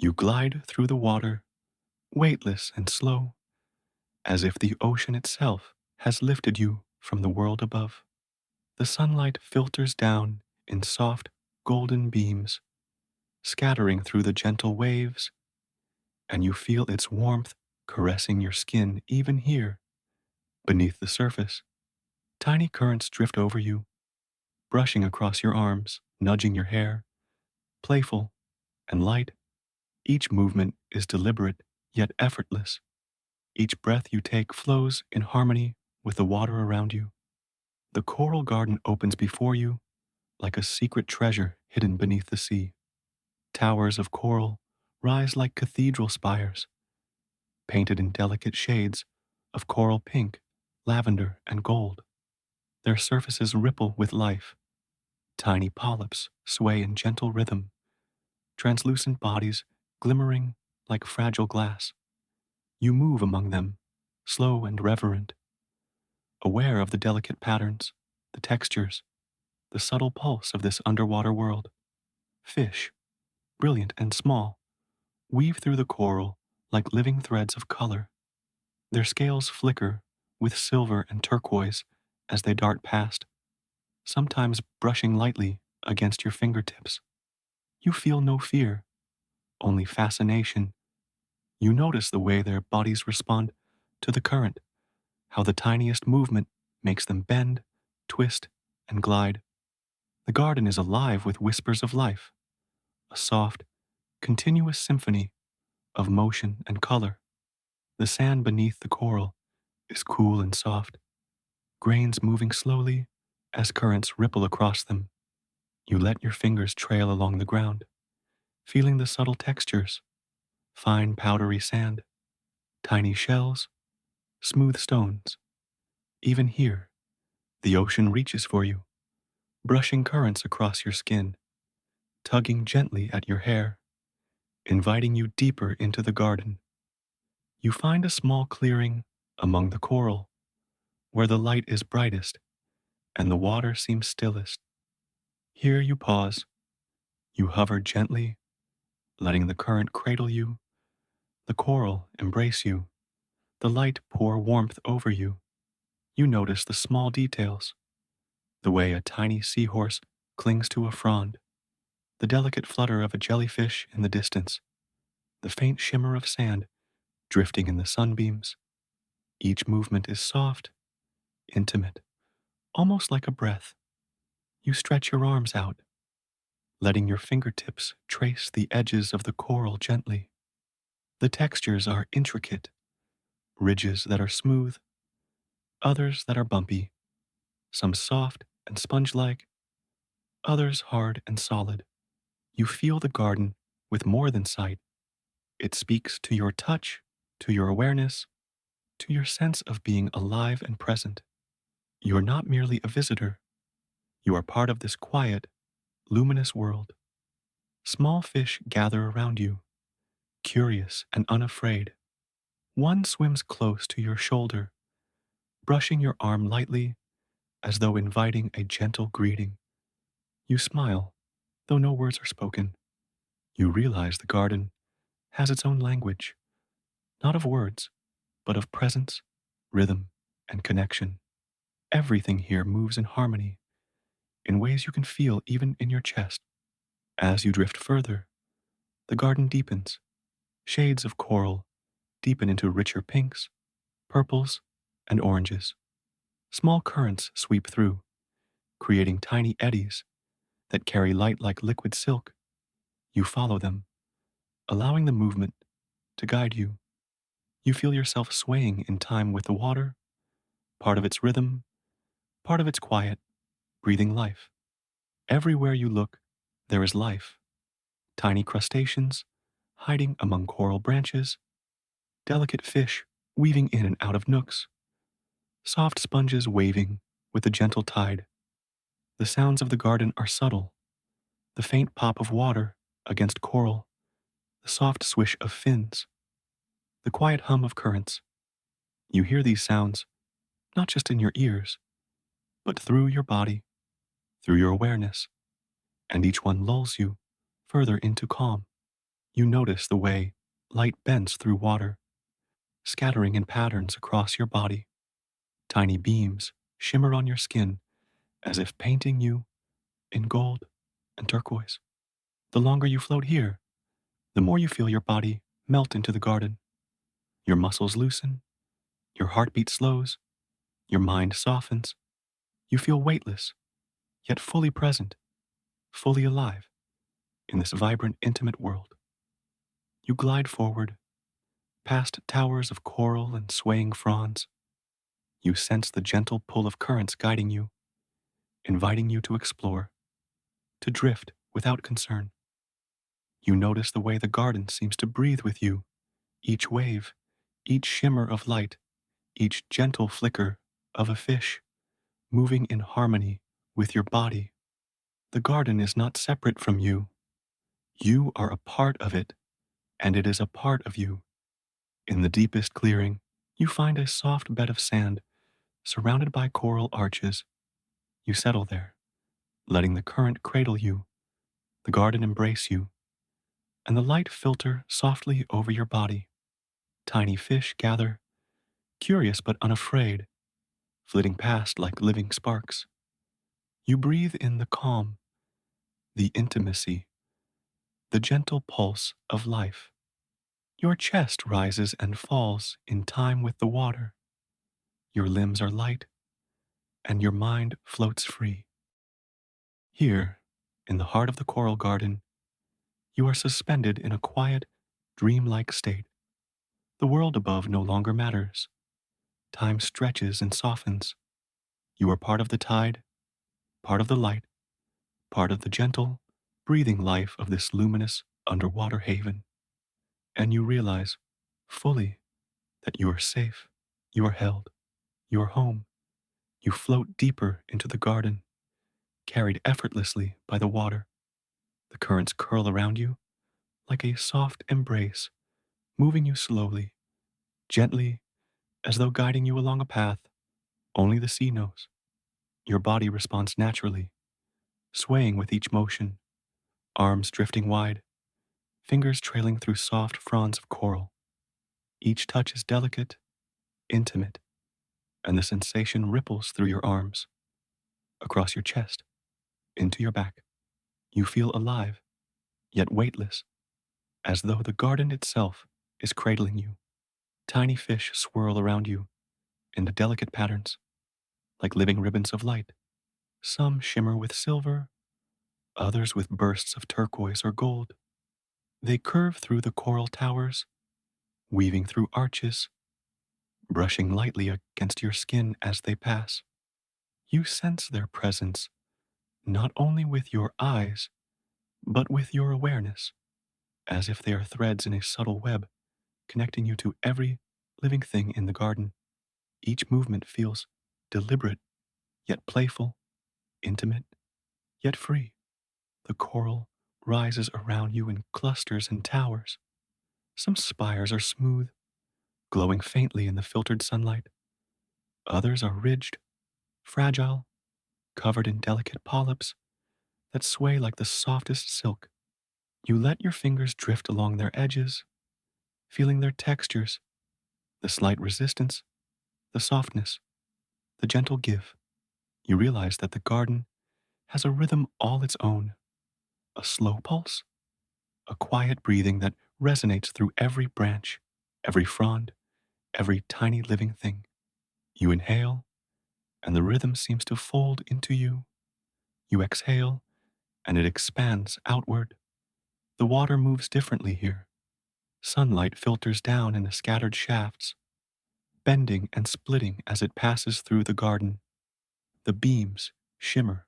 You glide through the water, weightless and slow, as if the ocean itself has lifted you from the world above. The sunlight filters down in soft, golden beams, scattering through the gentle waves, and you feel its warmth caressing your skin even here, beneath the surface. Tiny currents drift over you, brushing across your arms, nudging your hair, playful and light. Each movement is deliberate yet effortless. Each breath you take flows in harmony with the water around you. The coral garden opens before you like a secret treasure hidden beneath the sea. Towers of coral rise like cathedral spires, painted in delicate shades of coral pink, lavender, and gold. Their surfaces ripple with life. Tiny polyps sway in gentle rhythm, translucent bodies glimmering like fragile glass. You move among them, slow and reverent, aware of the delicate patterns, the textures, the subtle pulse of this underwater world. Fish, brilliant and small, weave through the coral like living threads of color. Their scales flicker with silver and turquoise as they dart past, sometimes brushing lightly against your fingertips. You feel no fear, only fascination. You notice the way their bodies respond to the current, how the tiniest movement makes them bend, twist, and glide. The garden is alive with whispers of life, a soft, continuous symphony of motion and color. The sand beneath the coral is cool and soft, grains moving slowly as currents ripple across them. You let your fingers trail along the ground, feeling the subtle textures, fine powdery sand, tiny shells, smooth stones. Even here, the ocean reaches for you, brushing currents across your skin, tugging gently at your hair, inviting you deeper into the garden. You find a small clearing among the coral, where the light is brightest and the water seems stillest. Here you pause, you hover gently, letting the current cradle you, the coral embrace you, the light pour warmth over you. You notice the small details, the way a tiny seahorse clings to a frond, the delicate flutter of a jellyfish in the distance, the faint shimmer of sand drifting in the sunbeams. Each movement is soft, intimate, almost like a breath. You stretch your arms out, letting your fingertips trace the edges of the coral gently. The textures are intricate, ridges that are smooth, others that are bumpy, some soft and sponge-like, others hard and solid. You feel the garden with more than sight. It speaks to your touch, to your awareness, to your sense of being alive and present. You're not merely a visitor. You are part of this quiet, luminous world. Small fish gather around you, curious and unafraid. One swims close to your shoulder, brushing your arm lightly as though inviting a gentle greeting. You smile, though no words are spoken. You realize the garden has its own language, not of words, but of presence, rhythm, and connection. Everything here moves in harmony, in ways you can feel even in your chest. As you drift further, the garden deepens. Shades of coral deepen into richer pinks, purples, and oranges. Small currents sweep through, creating tiny eddies that carry light like liquid silk. You follow them, allowing the movement to guide you. You feel yourself swaying in time with the water, part of its rhythm, part of its quiet, breathing life. Everywhere you look, there is life. Tiny crustaceans hiding among coral branches, delicate fish weaving in and out of nooks, soft sponges waving with the gentle tide. The sounds of the garden are subtle, the faint pop of water against coral, the soft swish of fins, the quiet hum of currents. You hear these sounds not just in your ears, but through your body, through your awareness, and each one lulls you further into calm. You notice the way light bends through water, scattering in patterns across your body. Tiny beams shimmer on your skin as if painting you in gold and turquoise. The longer you float here, the more you feel your body melt into the garden. Your muscles loosen, your heartbeat slows, your mind softens. You feel weightless, yet fully present, fully alive in this vibrant, intimate world. You glide forward, past towers of coral and swaying fronds. You sense the gentle pull of currents guiding you, inviting you to explore, to drift without concern. You notice the way the garden seems to breathe with you, each wave, each shimmer of light, each gentle flicker of a fish moving in harmony with your body. The garden is not separate from you. You are a part of it, and it is a part of you. In the deepest clearing, you find a soft bed of sand surrounded by coral arches. You settle there, letting the current cradle you, the garden embrace you, and the light filter softly over your body. Tiny fish gather, curious but unafraid, flitting past like living sparks. You breathe in the calm, the intimacy, the gentle pulse of life. Your chest rises and falls in time with the water. Your limbs are light, and your mind floats free. Here, in the heart of the coral garden, you are suspended in a quiet, dreamlike state. The world above no longer matters. Time stretches and softens. You are part of the tide, part of the light, part of the gentle, breathing life of this luminous underwater haven. And you realize fully that you are safe, you are held, you are home. You float deeper into the garden, carried effortlessly by the water. The currents curl around you like a soft embrace, moving you slowly, gently, as though guiding you along a path only the sea knows. Your body responds naturally, swaying with each motion, arms drifting wide, fingers trailing through soft fronds of coral. Each touch is delicate, intimate, and the sensation ripples through your arms, across your chest, into your back. You feel alive, yet weightless, as though the garden itself is cradling you. Tiny fish swirl around you in delicate patterns, like living ribbons of light. Some shimmer with silver, others with bursts of turquoise or gold. They curve through the coral towers, weaving through arches, brushing lightly against your skin as they pass. You sense their presence not only with your eyes, but with your awareness, as if they are threads in a subtle web connecting you to every living thing in the garden. Each movement feels deliberate, yet playful, intimate, yet free. The coral rises around you in clusters and towers. Some spires are smooth, glowing faintly in the filtered sunlight. Others are ridged, fragile, covered in delicate polyps that sway like the softest silk. You let your fingers drift along their edges, feeling their textures, the slight resistance, the softness, the gentle give. You realize that the garden has a rhythm all its own, a slow pulse, a quiet breathing that resonates through every branch, every frond, every tiny living thing. You inhale, and the rhythm seems to fold into you. You exhale, and it expands outward. The water moves differently here. Sunlight filters down in the scattered shafts, bending and splitting as it passes through the garden. The beams shimmer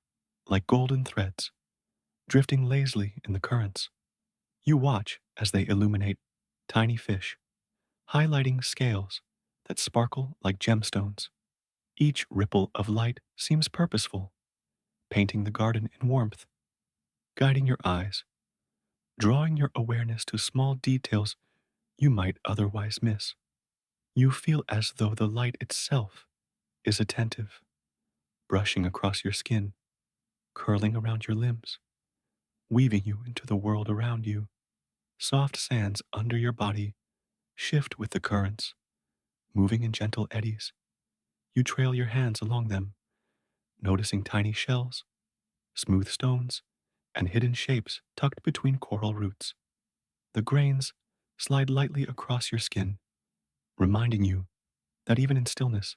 like golden threads, drifting lazily in the currents. You watch as they illuminate tiny fish, highlighting scales that sparkle like gemstones. Each ripple of light seems purposeful, painting the garden in warmth, guiding your eyes, drawing your awareness to small details you might otherwise miss. You feel as though the light itself is attentive, brushing across your skin, curling around your limbs, weaving you into the world around you. Soft sands under your body shift with the currents, moving in gentle eddies. You trail your hands along them, noticing tiny shells, smooth stones, and hidden shapes tucked between coral roots. The grains slide lightly across your skin, reminding you that even in stillness,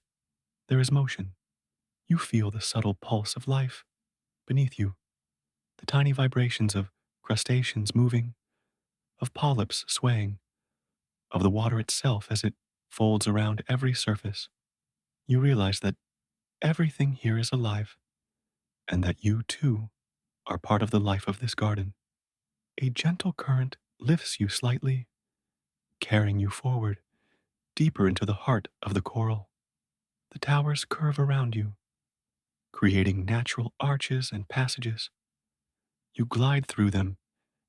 there is motion. You feel the subtle pulse of life beneath you, the tiny vibrations of crustaceans moving, of polyps swaying, of the water itself as it folds around every surface. You realize that everything here is alive, and that you, too, are part of the life of this garden. A gentle current lifts you slightly, carrying you forward, deeper into the heart of the coral. The towers curve around you, creating natural arches and passages. You glide through them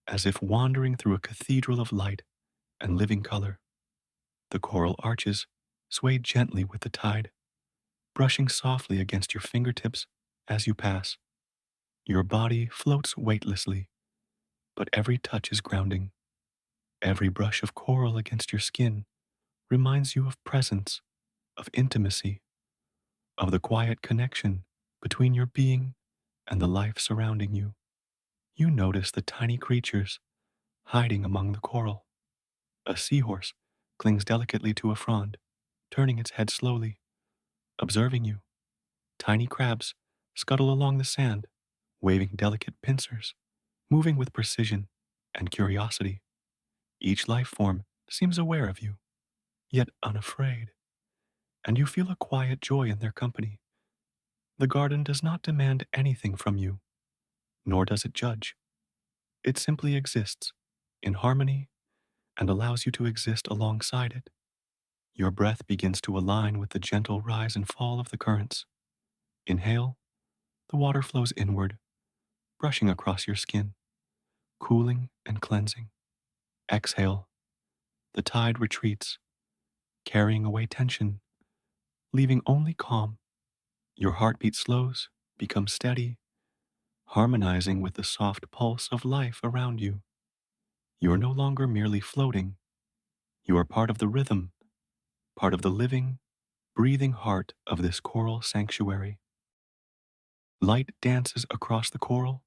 as if wandering through a cathedral of light and living color. The coral arches sway gently with the tide, brushing softly against your fingertips as you pass. Your body floats weightlessly, but every touch is grounding. Every brush of coral against your skin reminds you of presence, of intimacy, of the quiet connection between your being and the life surrounding you. You notice the tiny creatures hiding among the coral. A seahorse clings delicately to a frond, turning its head slowly, observing you. Tiny crabs scuttle along the sand, waving delicate pincers, moving with precision and curiosity. Each life form seems aware of you, yet unafraid, and you feel a quiet joy in their company. The garden does not demand anything from you, nor does it judge. It simply exists in harmony and allows you to exist alongside it. Your breath begins to align with the gentle rise and fall of the currents. Inhale, the water flows inward, brushing across your skin, cooling and cleansing. Exhale, the tide retreats, carrying away tension, leaving only calm. Your heartbeat slows, becomes steady, harmonizing with the soft pulse of life around you. You are no longer merely floating. You are part of the rhythm, part of the living, breathing heart of this coral sanctuary. Light dances across the coral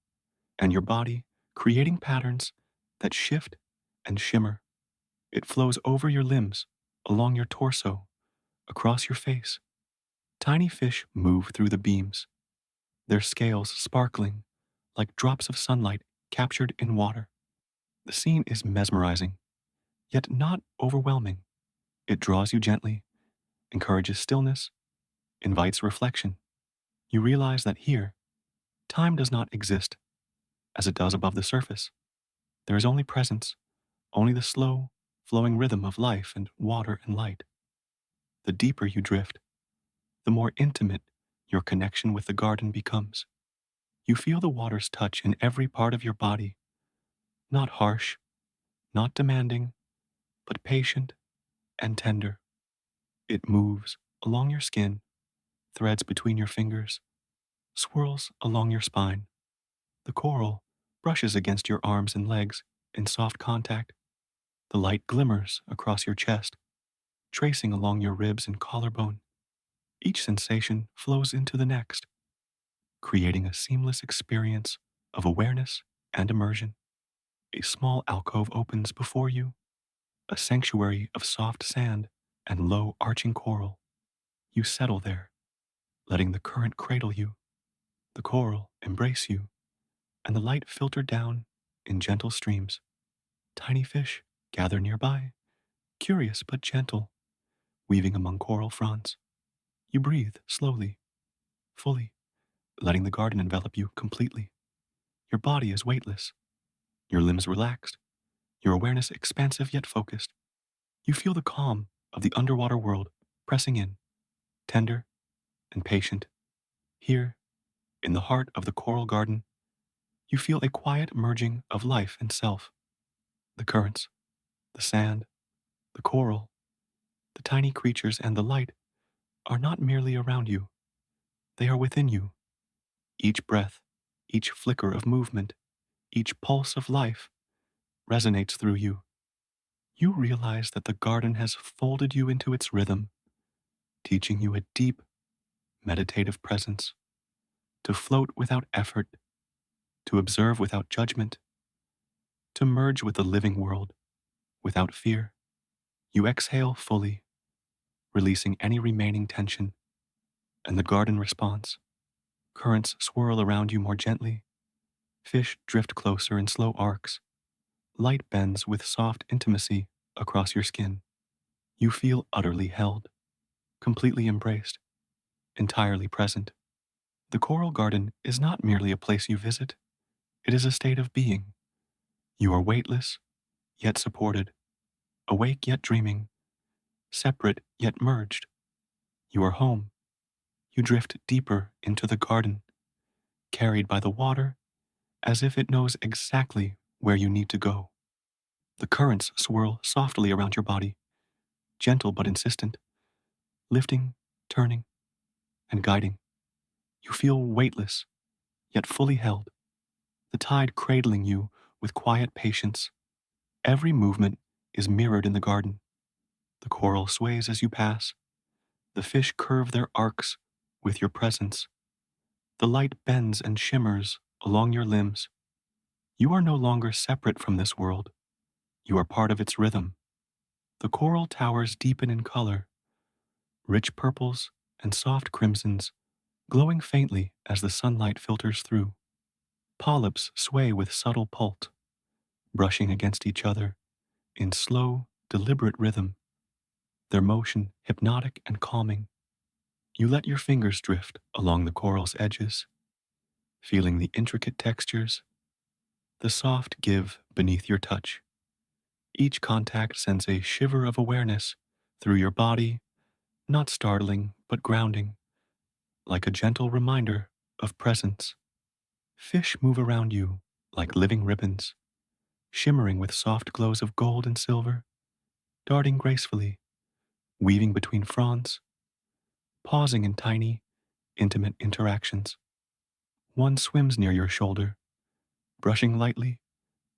and your body, creating patterns that shift and shimmer. It flows over your limbs, along your torso, across your face. Tiny fish move through the beams, their scales sparkling like drops of sunlight captured in water. The scene is mesmerizing, yet not overwhelming. It draws you gently, encourages stillness, invites reflection. You realize that here, time does not exist as it does above the surface. There is only presence, only the slow, flowing rhythm of life and water and light. The deeper you drift, the more intimate your connection with the garden becomes. You feel the water's touch in every part of your body, not harsh, not demanding, but patient and tender. It moves along your skin, threads between your fingers, swirls along your spine. The coral brushes against your arms and legs in soft contact. The light glimmers across your chest, tracing along your ribs and collarbone. Each sensation flows into the next, creating a seamless experience of awareness and immersion. A small alcove opens before you, a sanctuary of soft sand and low arching coral. You settle there, letting the current cradle you, the coral embrace you, and the light filter down in gentle streams. Tiny fish gather nearby, curious but gentle, weaving among coral fronds. You breathe slowly, fully, letting the garden envelop you completely. Your body is weightless, your limbs relaxed, your awareness expansive yet focused. You feel the calm of the underwater world pressing in, tender and patient. Here, in the heart of the coral garden, you feel a quiet merging of life and self. The currents, the sand, the coral, the tiny creatures, and the light are not merely around you, they are within you. Each breath, each flicker of movement, each pulse of life resonates through you. You realize that the garden has folded you into its rhythm, teaching you a deep, meditative presence, to float without effort, to observe without judgment, to merge with the living world without fear. You exhale fully, releasing any remaining tension, and the garden responds. Currents swirl around you more gently, fish drift closer in slow arcs, light bends with soft intimacy across your skin. You feel utterly held, completely embraced, entirely present. The coral garden is not merely a place you visit, it is a state of being. You are weightless, yet supported, awake yet dreaming, separate yet merged. You are home. You drift deeper into the garden, carried by the water as if it knows exactly where you need to go. The currents swirl softly around your body, gentle but insistent, lifting, turning, and guiding. You feel weightless, yet fully held, the tide cradling you with quiet patience. Every movement is mirrored in the garden. The coral sways as you pass. The fish curve their arcs with your presence. The light bends and shimmers along your limbs. You are no longer separate from this world. You are part of its rhythm. The coral towers deepen in color, rich purples and soft crimsons, glowing faintly as the sunlight filters through. Polyps sway with subtle pulse, brushing against each other in slow, deliberate rhythm, their motion hypnotic and calming. You let your fingers drift along the coral's edges, feeling the intricate textures, the soft give beneath your touch. Each contact sends a shiver of awareness through your body, not startling, but grounding, like a gentle reminder of presence. Fish move around you like living ribbons, shimmering with soft glows of gold and silver, darting gracefully, weaving between fronds, pausing in tiny, intimate interactions. One swims near your shoulder, brushing lightly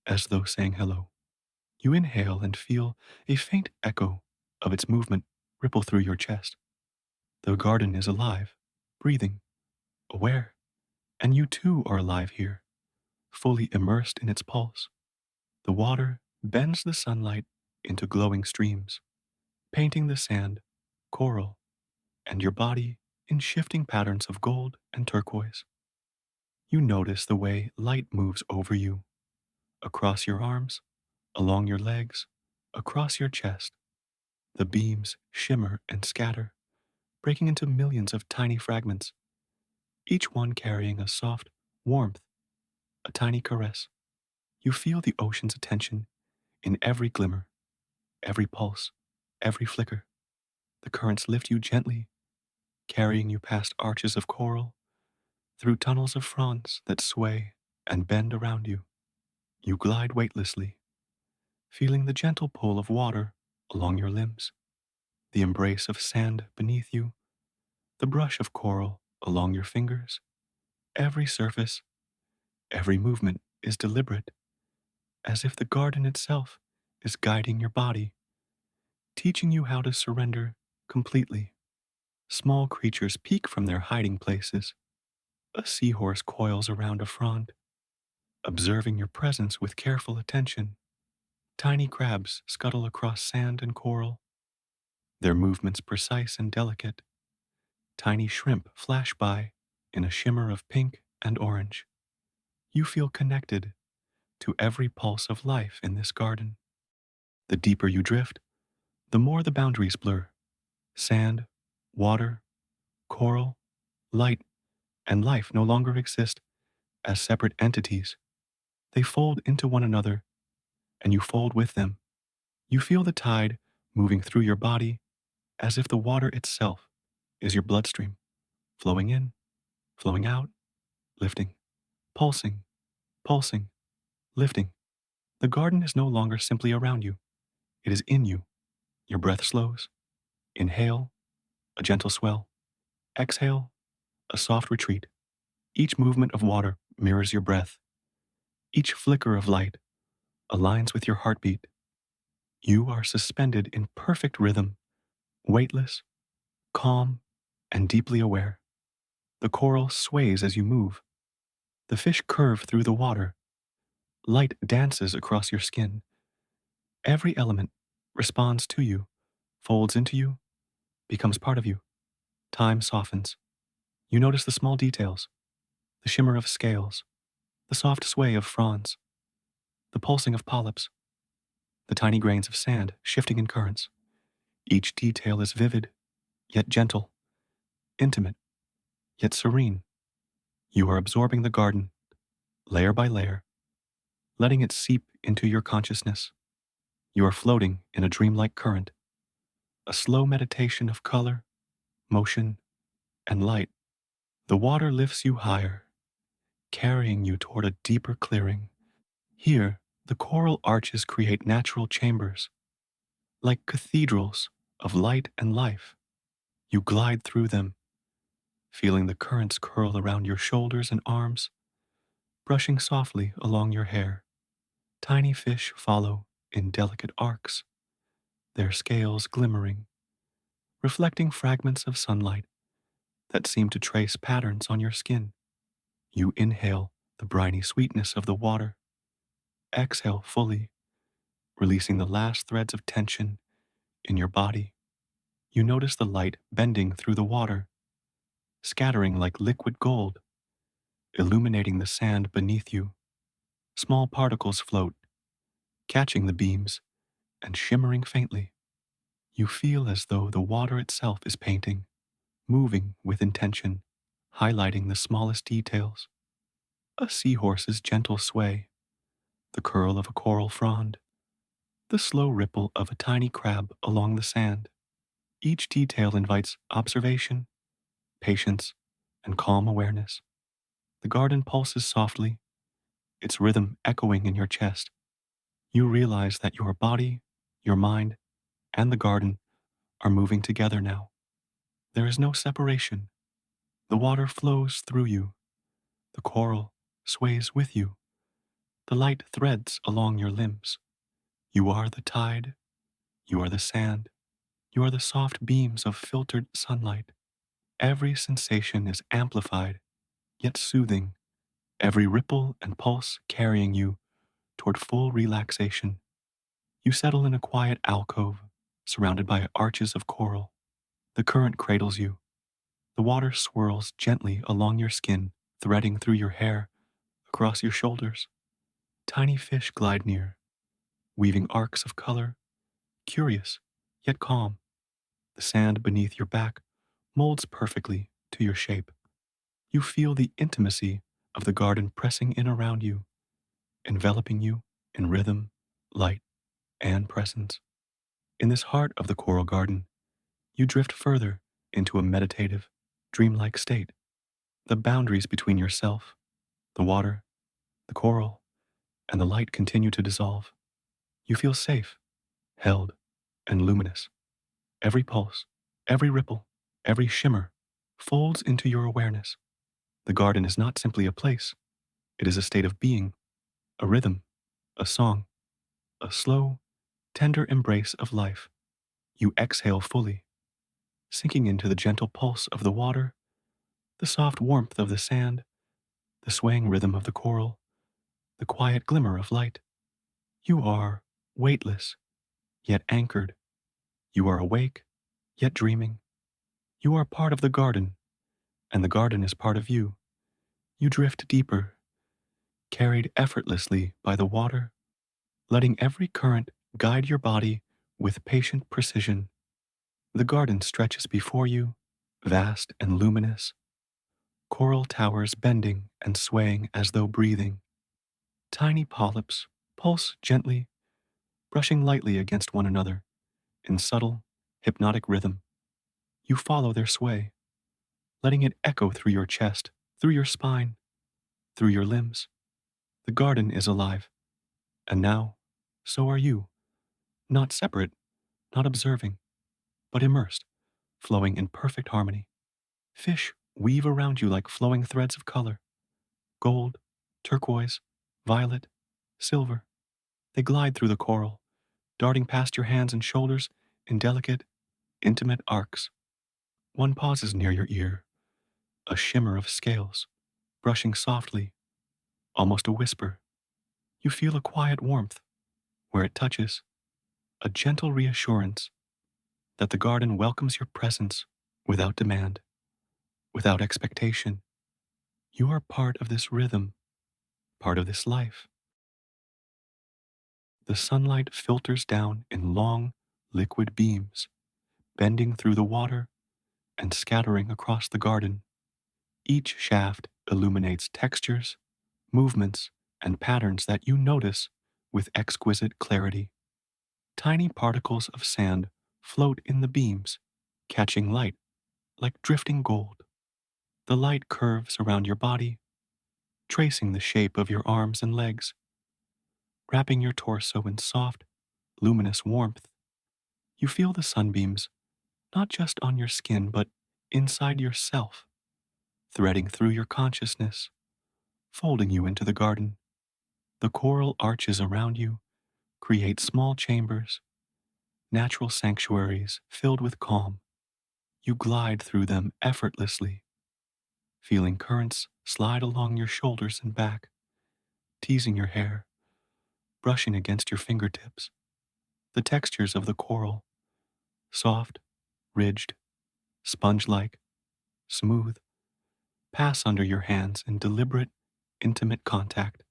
as though saying hello. You inhale and feel a faint echo of its movement ripple through your chest. The garden is alive, breathing, aware, and you too are alive here, fully immersed in its pulse. The water bends the sunlight into glowing streams, painting the sand, coral, and your body in shifting patterns of gold and turquoise. You notice the way light moves over you, across your arms, along your legs, across your chest. The beams shimmer and scatter, breaking into millions of tiny fragments, each one carrying a soft warmth, a tiny caress. You feel the ocean's attention in every glimmer, every pulse, every flicker. The currents lift you gently, carrying you past arches of coral, through tunnels of fronds that sway and bend around you. You glide weightlessly, feeling the gentle pull of water along your limbs, the embrace of sand beneath you, the brush of coral along your fingers. Every surface, every movement is deliberate, as if the garden itself is guiding your body, teaching you how to surrender completely. Small creatures peek from their hiding places. A seahorse coils around a frond, observing your presence with careful attention. Tiny crabs scuttle across sand and coral, their movements precise and delicate. Tiny shrimp flash by in a shimmer of pink and orange. You feel connected to every pulse of life in this garden. The deeper you drift, the more the boundaries blur. Sand, water, coral, light, and life no longer exist as separate entities. They fold into one another, and you fold with them. You feel the tide moving through your body as if the water itself is your bloodstream, flowing in, flowing out, lifting, pulsing, pulsing, lifting. The garden is no longer simply around you, it is in you. Your breath slows. Inhale, a gentle swell. Exhale, a soft retreat. Each movement of water mirrors your breath. Each flicker of light, aligns with your heartbeat. You are suspended in perfect rhythm, weightless, calm, and deeply aware. The coral sways as you move. The fish curve through the water. Light dances across your skin. Every element responds to you, folds into you, becomes part of you. Time softens. You notice the small details, the shimmer of scales, the soft sway of fronds, the pulsing of polyps, the tiny grains of sand shifting in currents. Each detail is vivid, yet gentle, intimate, yet serene. You are absorbing the garden, layer by layer, letting it seep into your consciousness. You are floating in a dreamlike current, a slow meditation of color, motion, and light. The water lifts you higher, carrying you toward a deeper clearing. Here, the coral arches create natural chambers, like cathedrals of light and life. You glide through them, feeling the currents curl around your shoulders and arms, brushing softly along your hair. Tiny fish follow in delicate arcs, their scales glimmering, reflecting fragments of sunlight that seem to trace patterns on your skin. You inhale the briny sweetness of the water, exhale fully, releasing the last threads of tension in your body. You notice the light bending through the water, scattering like liquid gold, illuminating the sand beneath you. Small particles float, catching the beams and shimmering faintly. You feel as though the water itself is painting, moving with intention, highlighting the smallest details. A seahorse's gentle sway, the curl of a coral frond, the slow ripple of a tiny crab along the sand. Each detail invites observation, patience, and calm awareness. The garden pulses softly, its rhythm echoing in your chest. You realize that your body, your mind, and the garden are moving together now. There is no separation. The water flows through you. The coral sways with you. The light threads along your limbs. You are the tide. You are the sand. You are the soft beams of filtered sunlight. Every sensation is amplified, yet soothing. Every ripple and pulse carrying you toward full relaxation. You settle in a quiet alcove, surrounded by arches of coral. The current cradles you. The water swirls gently along your skin, threading through your hair, across your shoulders. Tiny fish glide near, weaving arcs of color, curious, yet calm. The sand beneath your back molds perfectly to your shape. You feel the intimacy of the garden pressing in around you, enveloping you in rhythm, light, and presence. In this heart of the coral garden, you drift further into a meditative, dreamlike state. The boundaries between yourself, the water, the coral, and the light continue to dissolve. You feel safe, held, and luminous. Every pulse, every ripple, every shimmer folds into your awareness. The garden is not simply a place, it is a state of being, a rhythm, a song, a slow, tender embrace of life. You exhale fully, sinking into the gentle pulse of the water, the soft warmth of the sand, the swaying rhythm of the coral, the quiet glimmer of light. You are weightless, yet anchored. You are awake, yet dreaming. You are part of the garden, and the garden is part of you. You drift deeper, carried effortlessly by the water, letting every current guide your body with patient precision. The garden stretches before you, vast and luminous, coral towers bending and swaying as though breathing. Tiny polyps pulse gently, brushing lightly against one another in subtle, hypnotic rhythm. You follow their sway, letting it echo through your chest, through your spine, through your limbs. The garden is alive, and now, so are you, not separate, not observing, but immersed, flowing in perfect harmony. Fish weave around you like flowing threads of color, gold, turquoise, violet, silver. They glide through the coral, darting past your hands and shoulders in delicate, intimate arcs. One pauses near your ear, a shimmer of scales, brushing softly, almost a whisper. You feel a quiet warmth where it touches, a gentle reassurance that the garden welcomes your presence without demand, without expectation. You are part of this rhythm, part of this life. The sunlight filters down in long, liquid beams, bending through the water and scattering across the garden. Each shaft illuminates textures, movements, and patterns that you notice with exquisite clarity. Tiny particles of sand float in the beams, catching light like drifting gold. The light curves around your body, tracing the shape of your arms and legs, wrapping your torso in soft, luminous warmth. You feel the sunbeams not just on your skin, but inside yourself, threading through your consciousness, folding you into the garden. The coral arches around you create small chambers, natural sanctuaries filled with calm. You glide through them effortlessly, feeling currents slide along your shoulders and back, teasing your hair, brushing against your fingertips. The textures of the coral, soft, ridged, sponge-like, smooth, pass under your hands in deliberate, intimate contact.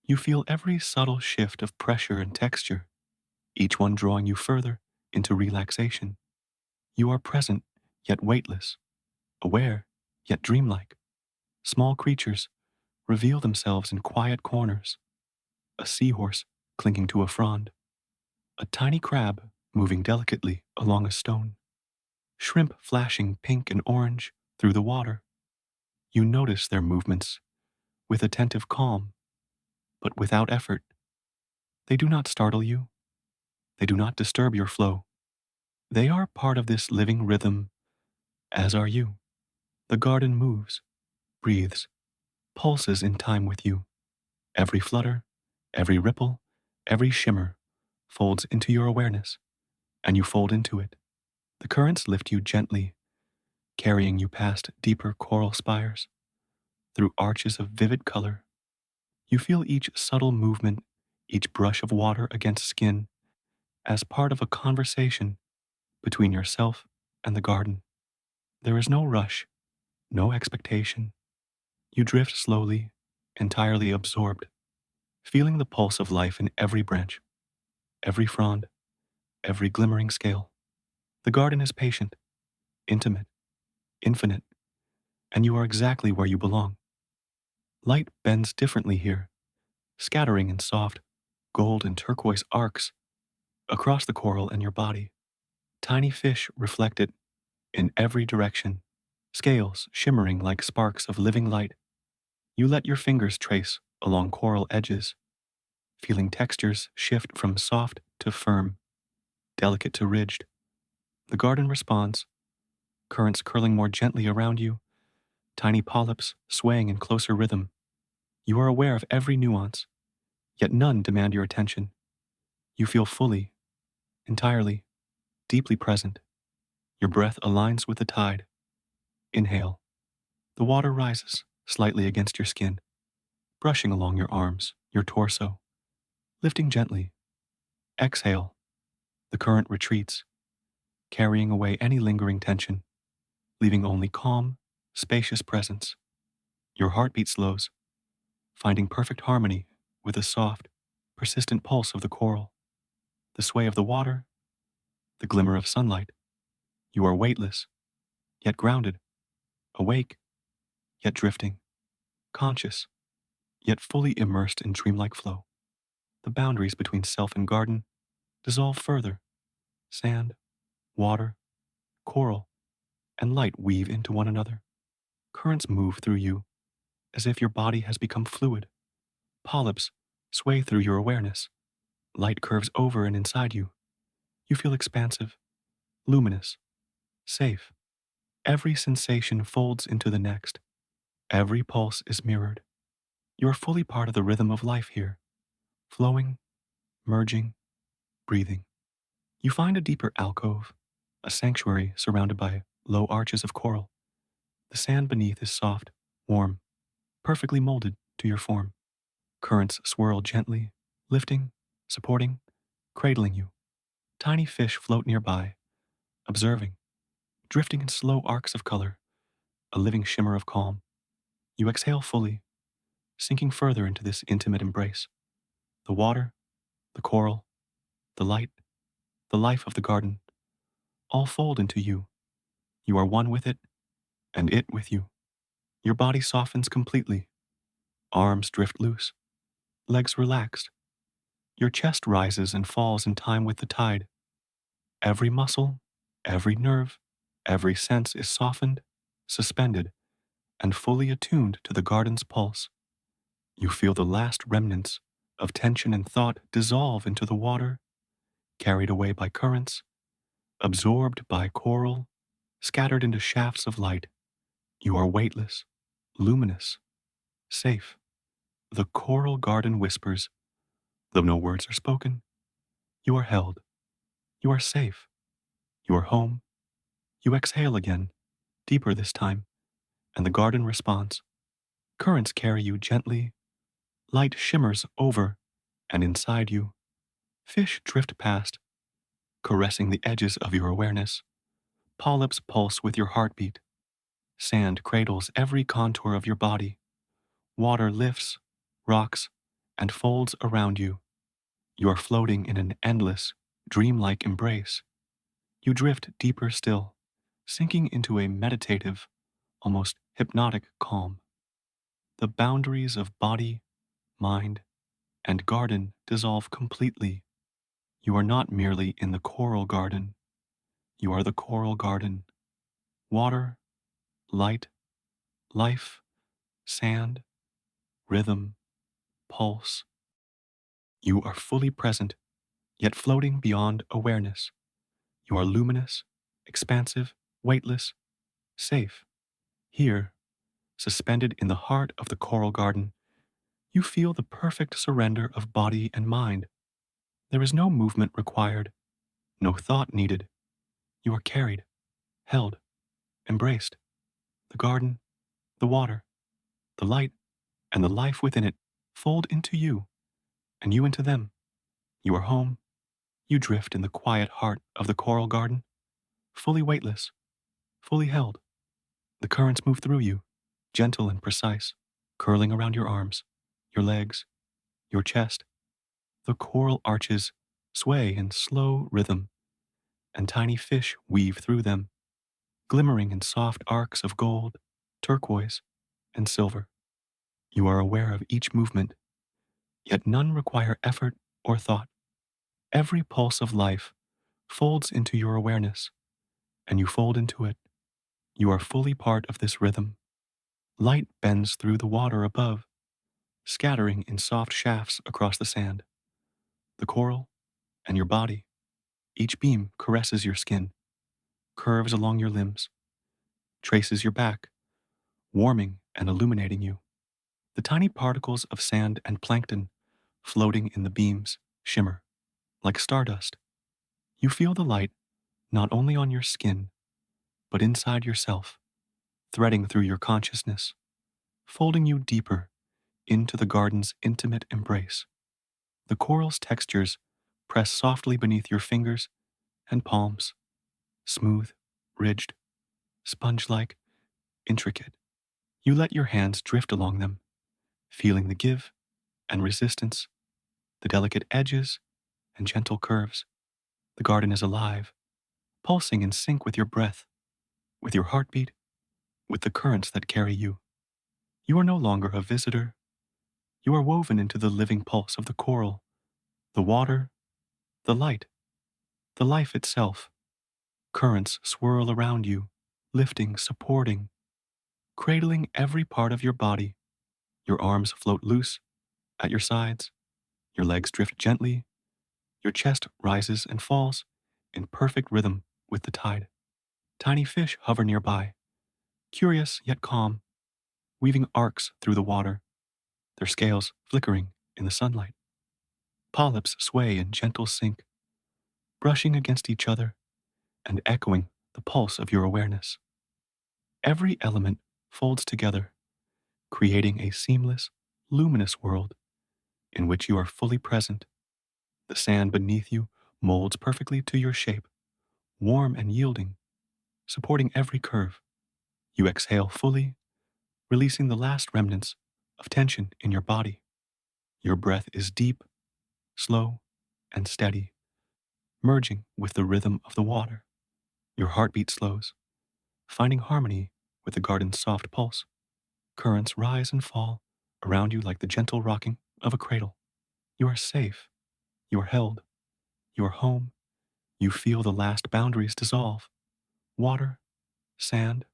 You feel every subtle shift of pressure and texture, each one drawing you further into relaxation. You are present, yet weightless, aware, yet dreamlike. Small creatures reveal themselves in quiet corners, a seahorse clinging to a frond, a tiny crab moving delicately along a stone, shrimp flashing pink and orange through the water. You notice their movements with attentive calm, but without effort. They do not startle you. They do not disturb your flow. They are part of this living rhythm, as are you. The garden moves, breathes, pulses in time with you. Every flutter, every ripple, every shimmer folds into your awareness, and you fold into it. The currents lift you gently, carrying you past deeper coral spires, through arches of vivid color. You feel each subtle movement, each brush of water against skin, as part of a conversation between yourself and the garden. There is no rush, no expectation. You drift slowly, entirely absorbed, feeling the pulse of life in every branch, every frond, every glimmering scale. The garden is patient, intimate, infinite, and you are exactly where you belong. Light bends differently here, scattering in soft, gold and turquoise arcs across the coral and your body. Tiny fish reflected in every direction, scales shimmering like sparks of living light. You let your fingers trace along coral edges, feeling textures shift from soft to firm, delicate to ridged. The garden responds, currents curling more gently around you, tiny polyps swaying in closer rhythm. You are aware of every nuance, yet none demand your attention. You feel fully, entirely, deeply present. Your breath aligns with the tide. Inhale. The water rises slightly against your skin, brushing along your arms, your torso, lifting gently. Exhale. The current retreats, carrying away any lingering tension, leaving only calm, spacious presence. Your heartbeat slows, finding perfect harmony with the soft, persistent pulse of the coral, the sway of the water, the glimmer of sunlight. You are weightless, yet grounded, awake, yet drifting, conscious, yet fully immersed in dreamlike flow. The boundaries between self and garden dissolve further. Sand, water, coral, and light weave into one another. Currents move through you as if your body has become fluid. Polyps sway through your awareness. Light curves over and inside you. You feel expansive, luminous, safe. Every sensation folds into the next. Every pulse is mirrored. You are fully part of the rhythm of life here, flowing, merging, breathing. You find a deeper alcove, a sanctuary surrounded by low arches of coral. The sand beneath is soft, warm, perfectly molded to your form. Currents swirl gently, lifting, supporting, cradling you. Tiny fish float nearby, observing, drifting in slow arcs of color, a living shimmer of calm. You exhale fully, sinking further into this intimate embrace. The water, the coral, the light, the life of the garden, all fold into you. You are one with it, and it with you. Your body softens completely. Arms drift loose, legs relaxed. Your chest rises and falls in time with the tide. Every muscle, every nerve, every sense is softened, suspended, and fully attuned to the garden's pulse. You feel the last remnants of tension and thought dissolve into the water, carried away by currents, absorbed by coral, scattered into shafts of light. You are weightless, luminous, safe. The coral garden whispers, though no words are spoken. You are held. You are safe. You are home. You exhale again, deeper this time, and the garden responds. Currents carry you gently. Light shimmers over and inside you. Fish drift past, caressing the edges of your awareness. Polyps pulse with your heartbeat. Sand cradles every contour of your body. Water lifts, rocks, and folds around you. You are floating in an endless, dreamlike embrace. You drift deeper still, sinking into a meditative, almost hypnotic calm. The boundaries of body, mind, and garden dissolve completely. You are not merely in the coral garden. You are the coral garden. Water, light, life, sand, rhythm, pulse. You are fully present, yet floating beyond awareness. You are luminous, expansive, weightless, safe. Here, suspended in the heart of the coral garden, you feel the perfect surrender of body and mind. There is no movement required, no thought needed. You are carried, held, embraced. The garden, the water, the light, and the life within it fold into you, and you into them. You are home. You drift in the quiet heart of the coral garden, fully weightless, fully held. The currents move through you, gentle and precise, curling around your arms, your legs, your chest. The coral arches sway in slow rhythm, and tiny fish weave through them, glimmering in soft arcs of gold, turquoise, and silver. You are aware of each movement, yet none require effort or thought. Every pulse of life folds into your awareness, and you fold into it. You are fully part of this rhythm. Light bends through the water above, scattering in soft shafts across the sand. The coral and your body, each beam caresses your skin, curves along your limbs, traces your back, warming and illuminating you. The tiny particles of sand and plankton floating in the beams shimmer like stardust. You feel the light not only on your skin, but inside yourself, threading through your consciousness, folding you deeper into the garden's intimate embrace. The coral's textures press softly beneath your fingers and palms, smooth, ridged, sponge-like, intricate. You let your hands drift along them, feeling the give and resistance, the delicate edges and gentle curves. The garden is alive, pulsing in sync with your breath, with your heartbeat, with the currents that carry you. You are no longer a visitor. You are woven into the living pulse of the coral, the water, the light, the life itself. Currents swirl around you, lifting, supporting, cradling every part of your body. Your arms float loose at your sides, your legs drift gently, your chest rises and falls in perfect rhythm with the tide. Tiny fish hover nearby, curious yet calm, weaving arcs through the water, their scales flickering in the sunlight. Polyps sway in gentle sync, brushing against each other and echoing the pulse of your awareness. Every element folds together, creating a seamless, luminous world in which you are fully present. The sand beneath you molds perfectly to your shape, warm and yielding, supporting every curve. You exhale fully, releasing the last remnants of tension in your body. Your breath is deep, slow, and steady, merging with the rhythm of the water. Your heartbeat slows, finding harmony with the garden's soft pulse. Currents rise and fall around you like the gentle rocking of a cradle. You are safe. You are held. You are home. You feel the last boundaries dissolve. Water, sand,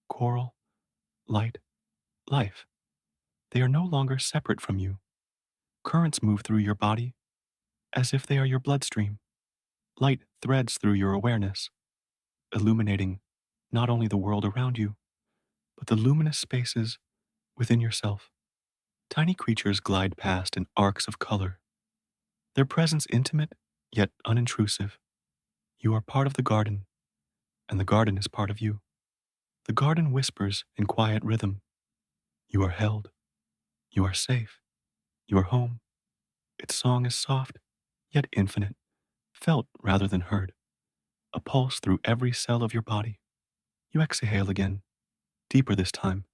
coral, light, life. They are no longer separate from you. Currents move through your body as if they are your bloodstream. Light threads through your awareness, illuminating not only the world around you, but the luminous spaces within yourself. Tiny creatures glide past in arcs of color, their presence intimate yet unintrusive. You are part of the garden, and the garden is part of you. The garden whispers in quiet rhythm. You are held. You are safe. You are home. Its song is soft, yet infinite, felt rather than heard, a pulse through every cell of your body. You exhale again, deeper this time,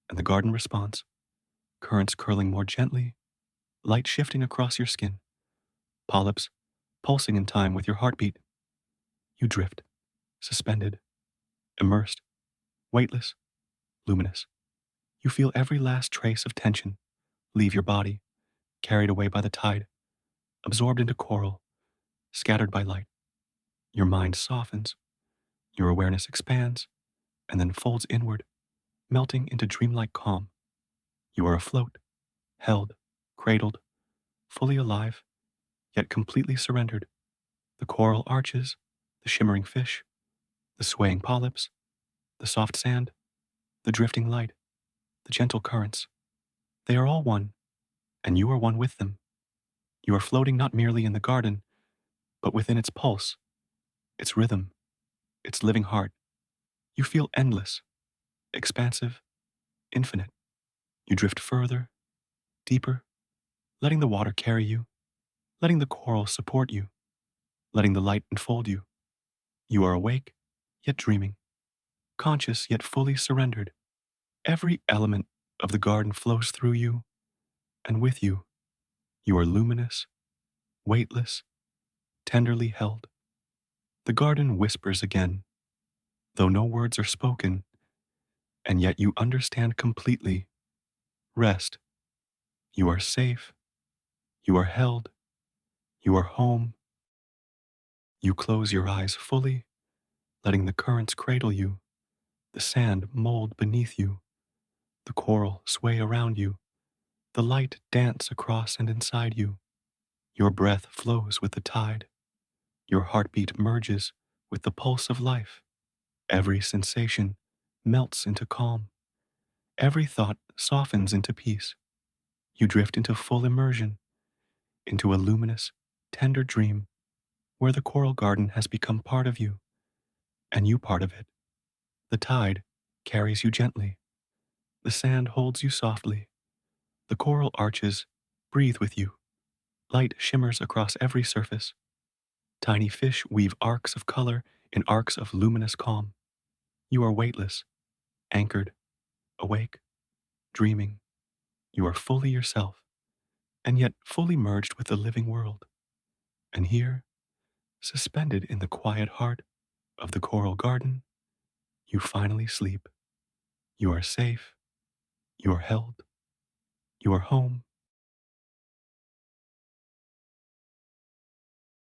and the garden responds, currents curling more gently, light shifting across your skin, polyps pulsing in time with your heartbeat. You drift, suspended, immersed, weightless, luminous. You feel every last trace of tension leave your body, carried away by the tide, absorbed into coral, scattered by light. Your mind softens, your awareness expands, and then folds inward, melting into dreamlike calm. You are afloat, held, cradled, fully alive, yet completely surrendered. The coral arches, the shimmering fish, the swaying polyps, the soft sand, the drifting light, the gentle currents. They are all one, and you are one with them. You are floating not merely in the garden, but within its pulse, its rhythm, its living heart. You feel endless, expansive, infinite. You drift further, deeper, letting the water carry you, letting the coral support you, letting the light enfold you. You are awake, yet dreaming, conscious, yet fully surrendered. Every element of the garden flows through you, and with you, you are luminous, weightless, tenderly held. The garden whispers again, though no words are spoken, and yet you understand completely. Rest. You are safe. You are held. You are home. You close your eyes fully, letting the currents cradle you, the sand mold beneath you, the coral sway around you, the light dance across and inside you. Your breath flows with the tide. Your heartbeat merges with the pulse of life. Every sensation melts into calm. Every thought softens into peace. You drift into full immersion, into a luminous, tender dream where the coral garden has become part of you, and you part of it. The tide carries you gently. The sand holds you softly. The coral arches breathe with you. Light shimmers across every surface. Tiny fish weave arcs of color in arcs of luminous calm. You are weightless, anchored, awake, dreaming. You are fully yourself, and yet fully merged with the living world. And here, suspended in the quiet heart of the coral garden, you finally sleep. You are safe. You are held. You are home.